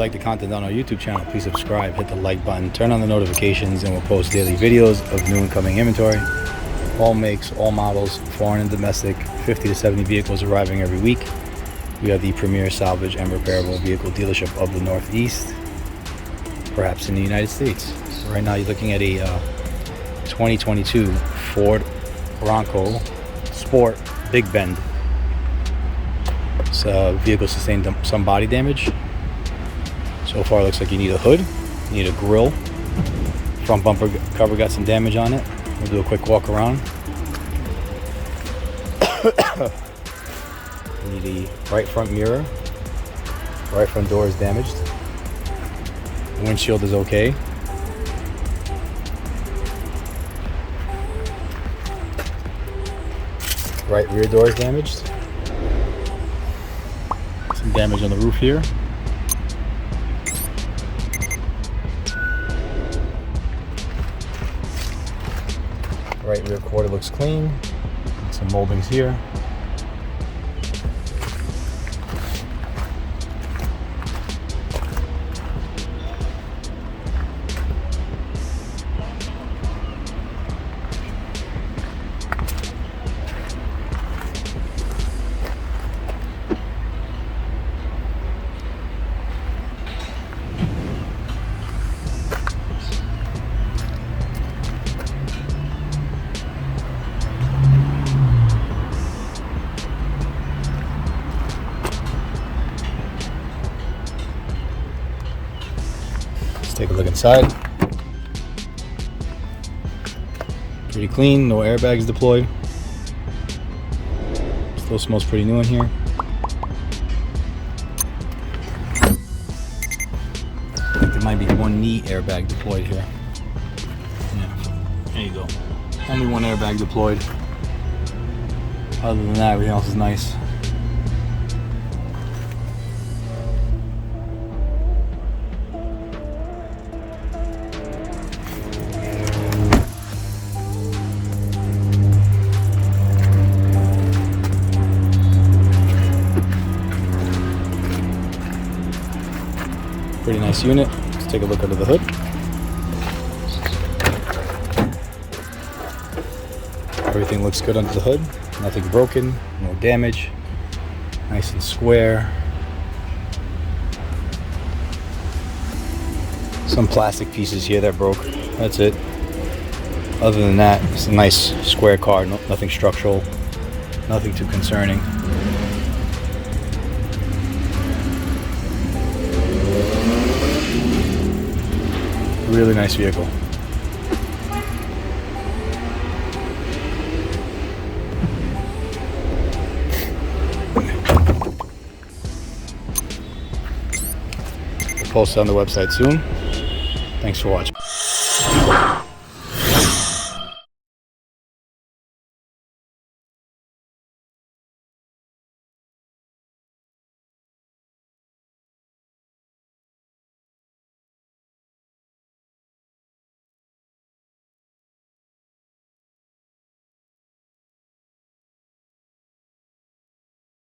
you like the content on our YouTube channel, please subscribe, hit the like button, turn on the notifications, and we'll post daily videos of new incoming inventory. All makes, all models, foreign and domestic, 50 to 70 vehicles arriving every week. We are the premier salvage and repairable vehicle dealership of the Northeast, perhaps in the United States. Right now you're looking at a 2022 Ford Bronco Sport Big Bend. This vehicle sustained some body damage. So far it looks like you need a hood, you need a grill, front bumper cover got some damage on it. We'll do a quick walk around. You need a right front mirror, right front door is damaged, the windshield is okay. Right rear door is damaged. Some damage on the roof here. Right rear quarter looks clean. Some moldings here. Take a look inside. Pretty clean, no airbags deployed. Still smells pretty new in here. I think there might be one knee airbag deployed here. Yeah, there you go. Only one airbag deployed. Other than that, everything else is nice. Pretty nice unit. Let's take a look under the hood. Everything looks good under the hood. Nothing broken, no damage. Nice and square. Some plastic pieces here that broke. That's it. Other than that, it's a nice square car. Nothing structural. Nothing too concerning. Really nice vehicle. We'll post it on the website soon. Thanks for watching.